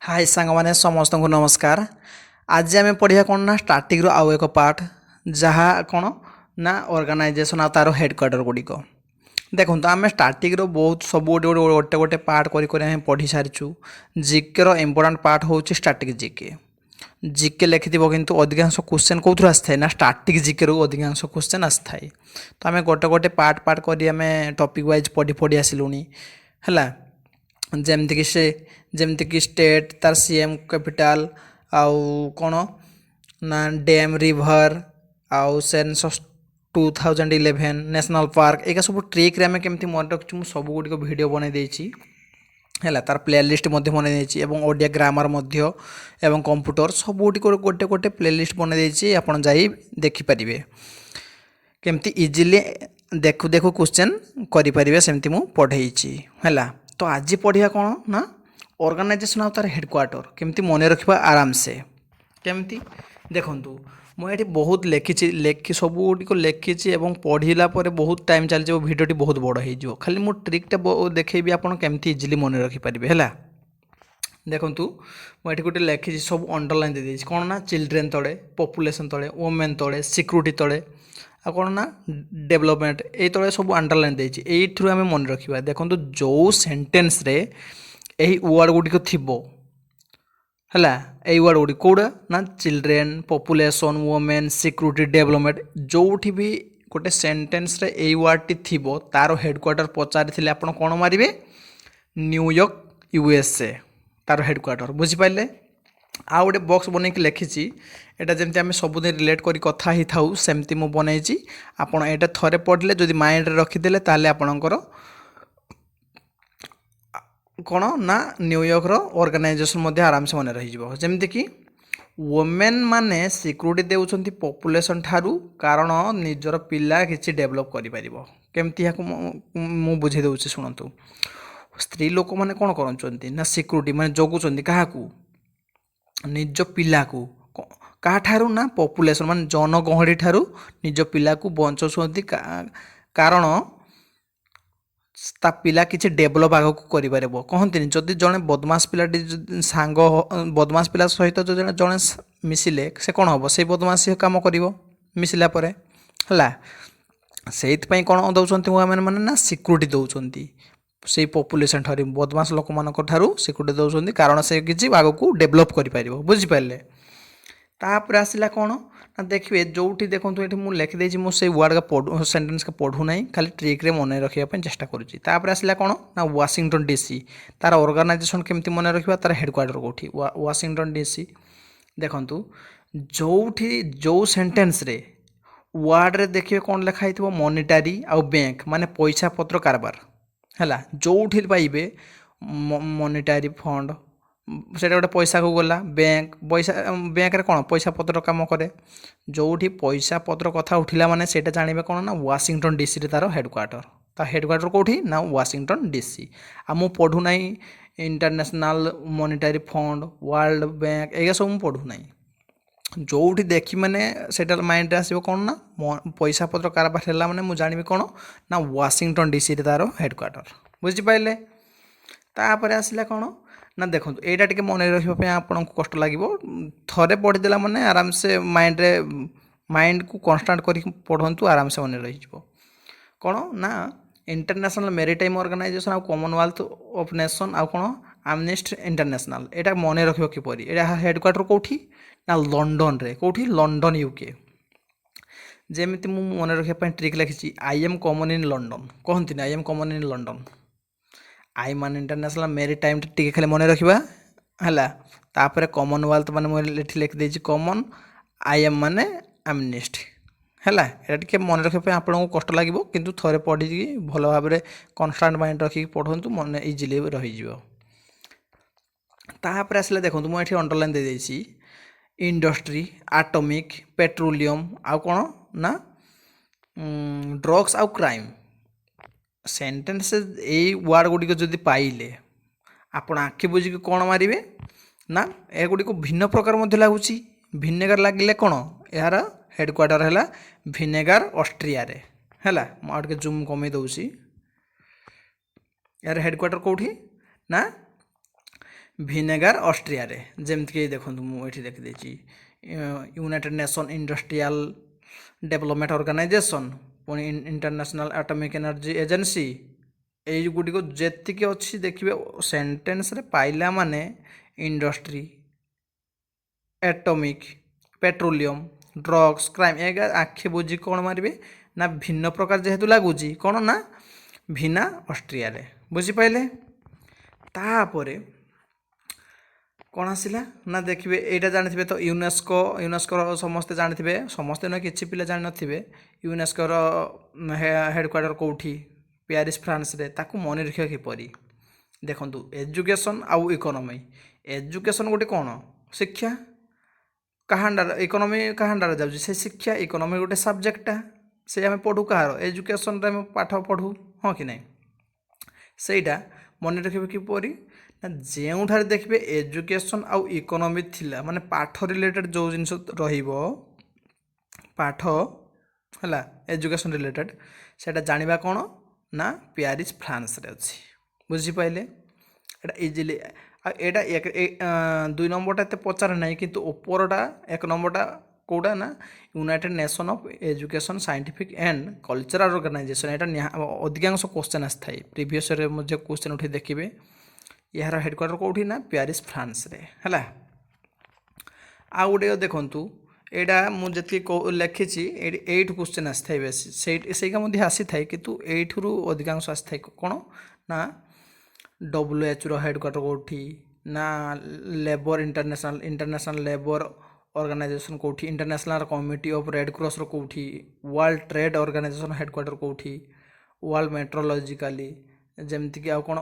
हाय सांगमाने समस्त को नमस्कार। आज आम पढ़ा कौन ना स्टार्टिंग आउ एक पार्ट जहाँ कौन ना ऑर्गेनाइजेशन आ तार हेडक्वार्टर गुड़िक देखो आम स्टार्टिंग बहुत सब गोटे गोटे गोटे पार्ट कर पढ़ी सारीचु। जिके इम्पोर्टाट पार्ट हूँ स्टार्टिंग जिके जिके लिखि किंतु अधिकांश क्वेश्चन कौन आए ना स्टार्टिंग जिके रू अधिकांश क्वेश्चन आए। तो आम गोटे गोटे पार्ट पार्ट कर टॉपिक वाइज पढ़ी पढ़ी आसिलुनी है। जमती कि स्टेट तार सीएम कैपिटल आउ कौन ना डैम रिभर आउ सेंसस 2011 नेशनल पार्क एक सब ट्रिक रे आम केमती मन रखु मुझे सब गुड़िक भिड बनई देछि है तार प्लेलिस्ट बनई देछि एवं ओडिया ग्रामर एवं कंप्यूटर सब गुटिक गोटे गोटे प्लेलिस्ट बनई देछि आपण जाई देखि परिबे केमती इजिली देखु देखु क्वेश्चन करि परिबे सेमती मु पढ़ेइछि हैला। तो आज पढ़िया कौन ना ऑर्गेनाइजेशन आउ तार हेडक्वार्टर केमती मन रखा आराम से केमती देखूँ मुझे बहुत लिखी सब गुटिक लिखी पढ़ला बहुत टाइम चली भिडियोटी बहुत बड़ हो खाली मु ट्रिकटा देखी आप केमती इजिली मन रखिपारे है। देखूँ मुझे गोटे लिखी सब अंडरलाइन दे देछि कौन ना चिल्ड्रेन तले पॉपुलेशन तले वोमेन तले सिक्यूरिटी तले आ कौन ना डेवलपमेंट ये तले सब अंडरलाइन देछि एइथ्रु आमे मन रखिबा। देखो जो सेंटेंस रे एही वर्ड गुडिक थिबो हला एई वर्ड गुडी कोडा ना children population women security development जोठी भी गोटे सेंटेंस रे एई वर्ड टी थिबो तार हेडक्वार्टर पचारिथिले आपण कोन मारिबे न्यूयॉर्क यूएसए तार हेडक्वार्टर बुझिपारे। आ गोटे बॉक्स बन के लिखी एटा जमती आम सबुदिन रिलेट करी कथा ही थाउ सेमती मु बनईची आपण एटा थरे पढ़ले जदि माइंड रे रखिदेले ताले आपणकर कौन ना न्यूयॉर्क रो ऑर्गेनाइजेशन मध्य आराम से मन रही जमती कि वोमेन माने सिक्यूरिटी देउछंती पॉपुलेशन ठारू कारण निजर पिला किछि डेवलप करि परिबो केमती याकु मु बुझे दउछि सुनंतु। स्त्री लोक माने कोन करछंती ना सिक्यूरिटी माने जगुछंती काहाकू निज पिला को क्या ठारू ना पॉपुलेशन मान जनगहली ठारू निज पिला को बचाउछंती कारण ता पिला किसी डेभलप आग को कहते जदि जड़े बदमाश पिला सांग बदमाश पिला सहित जो जड़े मिसिले से कौन हम से बदमाश काम कर मिसिला है से कौन दौरान मैंने ना सिक्यूरिटी दौरान से पॉपुलेशन ठारू बदमाश लोक मान सिक्यूरिटी दौरान कारण से किसी आग को डेभलप कर बुझिपारे। तापर आसला कौन ना देखिए जोटी देखो ये मुझे लिखिदे मुझे वर्ड का सेंटेंस का पढ़ू ना खाली ट्रिक रे मन रखापी चेष्टा करुँच। आसला कौन ना वाशिंगटन डीसी तार ऑर्गेनाइजेशन केमती मन रखा तार हेडक्वार्टर कौटी वाशिंगटन डीसी। देखु जोठी जो सेंटेंस रे वर्ड रे देखिए कौन लिखाई थो मॉनिटरी आउ बैंक माने पैसा पत्र कारबार है जोठी पाइबे मॉनिटरी फंड से गोटे पैसा को गला बैंक पैसा बैंक रे कौन पैसा पत्र काम करे जोठी पैसा पत्र कथा उठिला माने सेटा जानबे कौन ना वाशिंगटन डीसी रे तार हेडक्वार्टर कौटी ना वाशिंगटन डीसी। आ मु पढ़ू ना international monetary fund world bank ये सब मुझे पढ़ू ना जोठी देखी मैंने सेटा माइंड आसो कौन ना पैसा पत्र कारबार है मैंने मुझे जानवी कौन ना वाशिंगटन डीसी रे तार हेडक्वार्टर बुझिपारे। तापर आसला कौन ना देखो यहाँ टे मन रखापी आपन को कष्ट लगे थे पढ़ीदेला मैंने आराम से माइंड को कन्स्टाट कर पढ़ु आराम से मन रही कौन ना इंटरनेशनल मेरीटाइम ऑर्गेनाइजेशन आउ कॉमनवेल्थ ऑफ नेशन आउ कौन एमनेस्टी इंटरनेशनल यहाँ मन रख किपर यहाँ हेडक्वार्टर कौटी ना लंडन रे कौटी लंडन यूके। जमी मुझे मन रखापी ट्रिक लिखी I am common in London कहती I am common in London I मान इंटरनेशनल मेरीटाइम टी खाली मन रखा है। तापर कॉमनवेल्थ मान लिखिदे कॉमन आई एम माने एमनेस्टी है यहाँ टे मन रखापी आपको कष्ट लगे किंतु थे पढ़ी भल भाव में कन्स्टाट माइंड रखिक पढ़ु मन इजिली रही। तापर आसला देखो मुझे अंडरलाइन दे देछि इंडस्ट्री एटॉमिक पेट्रोलियम आउ कौन ना ड्रग्स आउ क्राइम सेंटेंस यही वर्ड गुड़िक जदि पाइले आपण आखि बुझिक कौन मारे ना ए गुड़िक भिन्न प्रकार लगुच भिनेगार लगे कौन यार हेडक्वार्टर है भिनेगार ऑस्ट्रिया रे है मुझे जूम कमे दूसरी यार हेडक्वार्टर कौटी ना ଭିନେଗାର ଅଷ୍ଟ୍ରିଆରେ। ଯେମିତିକି ଦେଖନ୍ତୁ ମୁଁ ଏଇଠି ଦେଖିଦେଇଛି ୟୁନାଇଟେଡ୍ ନେସନ୍ ଇଣ୍ଡଷ୍ଟ୍ରିଆଲ ଡେଭଲପମେଣ୍ଟ ଅର୍ଗାନାଇଜେସନ୍, ପୁଣି ଇଣ୍ଟରନ୍ୟାସନାଲ୍ ଆଟମିକ୍ ଏନର୍ଜି ଏଜେନ୍ସି, ଏଇଗୁଡ଼ିକ ଯେତିକି ଅଛି ଦେଖିବେ ସେଣ୍ଟେନ୍ସରେ ପାଇଲା ମାନେ industry, atomic, petroleum, drugs, crime, ଏଗା ଆଖି ବୁଝି କ'ଣ ମାରିବେ ନା ଭିନ୍ନ ପ୍ରକାର ଯେହେତୁ ଲାଗୁଛି କ'ଣ ନା ଭିନା ଅଷ୍ଟ୍ରିଆରେ। ବୁଝିପାରିଲେ? ତାପରେ କ'ଣ ଆସିଲା ନା ଦେଖିବେ ଏଇଟା ଜାଣିଥିବେ ତ ୟୁନେସ୍କୋର ସମସ୍ତେ ଜାଣିଥିବେ, ସମସ୍ତେ ନୁହେଁ କିଛି ପିଲା ଜାଣିନଥିବେ। ୟୁନେସ୍କୋର ହେଡ଼କ୍ୱାର୍ଟର କେଉଁଠି? ପ୍ୟାରିସ୍ ଫ୍ରାନ୍ସରେ। ତାକୁ ମନେ ରଖିବା କିପରି? ଦେଖନ୍ତୁ ଏଜୁକେସନ୍ ଆଉ ଇକୋନୋମି। ଏଜୁକେସନ୍ ଗୋଟେ କ'ଣ? ଶିକ୍ଷା। କାହା ଅଣ୍ଡର? ଇକୋନୋମି କାହା ଅଣ୍ଡର ଯାଉଛି? ସେ ଶିକ୍ଷା। ଇକୋନୋମି ଗୋଟେ ସବଜେକ୍ଟଟା, ସେ ଆମେ ପଢ଼ୁ କାହାର? ଏଜୁକେସନ୍ରେ ଆମେ ପାଠ ପଢ଼ୁ, ହଁ କି ନାହିଁ? ସେଇଟା ମନେ ରଖିବେ କିପରି ନା ଯେଉଁଠାରେ ଦେଖିବେ ଏଜୁକେସନ୍ ଆଉ ଇକୋନୋମି ଥିଲା ମାନେ ପାଠ ରିଲେଟେଡ଼୍ ଯେଉଁ ଜିନିଷ ରହିବ, ପାଠ ହେଲା ଏଜୁକେସନ୍ ରିଲେଟେଡ଼୍, ସେଇଟା ଜାଣିବା କ'ଣ ନା ପ୍ୟାରିସ୍ ଫ୍ରାନ୍ସରେ ଅଛି। ବୁଝିପାରିଲେ? ଏଇଟା ଇଜିଲି। ଆଉ ଏଇଟା 2 ନମ୍ବରଟା ଏତେ ପଚାରେ ନାହିଁ, କିନ୍ତୁ ଉପରଟା 1 ନମ୍ବରଟା କେଉଁଟା ନା United nation of education scientific and cultural organisation. ଏଇଟା ଅଧିକାଂଶ କ୍ୱେଶ୍ଚନ୍ ଆସିଥାଏ। ପ୍ରିଭିୟସ୍ ଇୟର୍ରେ ମଧ୍ୟ କ୍ୱେଶ୍ଚନ୍ ଉଠି ଦେଖିବେ। ଏହାର ହେଡ଼କ୍ୱାର୍ଟର କେଉଁଠି ନା ପ୍ୟାରିସ୍ ଫ୍ରାନ୍ସରେ ହେଲା। ଆଉ ଗୋଟେ ଦେଖନ୍ତୁ ଏଇଟା ମୁଁ ଯେତିକି ଲେଖିଛି ଏଇଠୁ କ୍ୱେଶ୍ଚନ୍ ଆସିଥାଏ ବେଶୀ, ସେଇଟା ମଧ୍ୟ ଆସିଥାଏ, କିନ୍ତୁ ଏଇଠୁରୁ ଅଧିକାଂଶ ଆସିଥାଏ କ'ଣ ନା WHOର ହେଡ଼କ୍ୱାର୍ଟର କେଉଁଠି ନା ଲେବର ଇଣ୍ଟରନ୍ୟାସନାଲ୍ ଲେବର ଅର୍ଗାନାଇଜେସନ୍ କେଉଁଠି, ଇଣ୍ଟରନ୍ୟାସନାଲ୍ କମିଟି ଅଫ୍ ରେଡ୍ କ୍ରସ୍ର କେଉଁଠି, ୱାର୍ଲଡ଼ ଟ୍ରେଡ୍ ଅର୍ଗାନାଇଜେସନ୍ ହେଡ଼କ୍ୱାର୍ଟର କେଉଁଠି, ୱାର୍ଲଡ଼ ମେଟ୍ରୋଲୋଜିକାଲି, ଯେମିତିକି ଆଉ କ'ଣ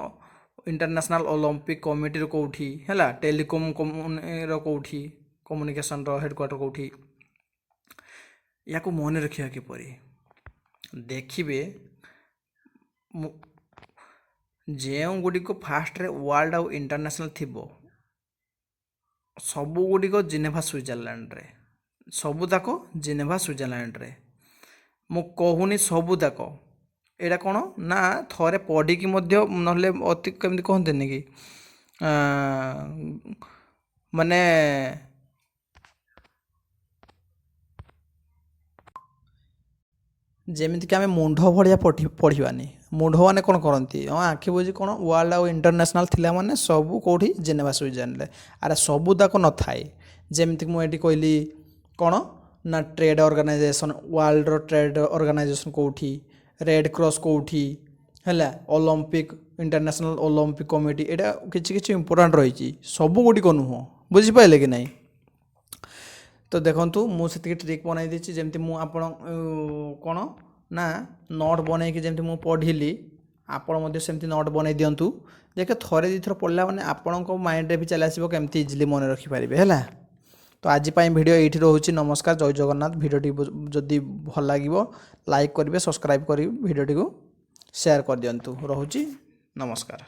ଇଣ୍ଟରନ୍ୟାସନାଲ୍ ଅଲମ୍ପିକ୍ କମିଟିର କେଉଁଠି ହେଲା, ଟେଲିକମ୍ର କେଉଁଠି, କମ୍ୟୁନିକେସନ୍ର ହେଡ଼କ୍ୱାର୍ଟର କେଉଁଠି। ୟାକୁ ମନେ ରଖିବା କିପରି? ଦେଖିବେ ଯେଉଁ ଗୁଡ଼ିକ ଫାଷ୍ଟରେ ୱାର୍ଲଡ଼ ଆଉ ଇଣ୍ଟରନ୍ୟାସନାଲ୍ ଥିବ ସବୁଗୁଡ଼ିକ ଜିନେଭା ସୁଇଜରଲ୍ୟାଣ୍ଡରେ, ସବୁଯାକ ଜିନେଭା ସୁଇଜରଲ୍ୟାଣ୍ଡରେ। ମୁଁ କହୁନି ସବୁଯାକ, ଏଇଟା କ'ଣ ନା ଥରେ ପଢ଼ିକି ମଧ୍ୟ ନହେଲେ ଅତି କେମିତି କହନ୍ତିନି କି ମାନେ ଯେମିତିକି ଆମେ ମୁଣ୍ଡ ଭଳିଆ ପଢ଼ିବାନି। ମୁଣ୍ଡ ମାନେ କ'ଣ କରନ୍ତି? ହଁ ଆଖି ବୁଝି କ'ଣ ୱାର୍ଲଡ଼ ଆଉ ଇଣ୍ଟରନ୍ୟାସନାଲ୍ ଥିଲା ମାନେ ସବୁ କେଉଁଠି ଜେନେଭା ସୁଇଜରଲ୍ୟାଣ୍ଡରେ। ଆରେ ସବୁ ଯାକ ନଥାଏ। ଯେମିତିକି ମୁଁ ଏଠି କହିଲି କ'ଣ ନା ଟ୍ରେଡ୍ ଅର୍ଗାନାଇଜେସନ୍, ୱାର୍ଲଡ଼ର ଟ୍ରେଡ୍ ଅର୍ଗାନାଇଜେସନ୍ କେଉଁଠି, ରେଡ୍ କ୍ରସ୍ କେଉଁଠି ହେଲା, ଅଲମ୍ପିକ୍ ଇଣ୍ଟରନ୍ୟାସନାଲ୍ ଅଲମ୍ପିକ୍ କମିଟି, ଏଇଟା କିଛି କିଛି ଇମ୍ପୋର୍ଟାଣ୍ଟ ରହିଛି, ସବୁଗୁଡ଼ିକ ନୁହଁ। ବୁଝିପାରିଲେ କି ନାହିଁ? ତ ଦେଖନ୍ତୁ ମୁଁ ସେତିକି ଟ୍ରିକ୍ ବନାଇ ଦେଇଛି, ଯେମିତି ମୁଁ ଆପଣ କ'ଣ ନା ନୋଟ୍ ବନେଇକି ଯେମିତି ମୁଁ ପଢ଼ିଲି ଆପଣ ମଧ୍ୟ ସେମିତି ନୋଟ୍ ବନେଇ ଦିଅନ୍ତୁ। ଦେଖେ ଥରେ ଦୁଇଥର ପଢ଼ିଲା ମାନେ ଆପଣଙ୍କ ମାଇଣ୍ଡରେ ବି ଚାଲି ଆସିବ କେମିତି ଇଜିଲି ମନେ ରଖିପାରିବେ ହେଲା। ତ ଆଜି ପାଇଁ ଭିଡ଼ିଓ ଏଇଠି ରହୁଛି। ନମସ୍କାର, ଜୟ ଜଗନ୍ନାଥ। ଭିଡ଼ିଓଟି ଯଦି ଭଲ ଲାଗିବ ଲାଇକ୍ କରିବେ, ସବସ୍କ୍ରାଇବ୍ କରି ଭିଡ଼ିଓଟିକୁ ସେୟାର କରିଦିଅନ୍ତୁ। ରହୁଛି, ନମସ୍କାର।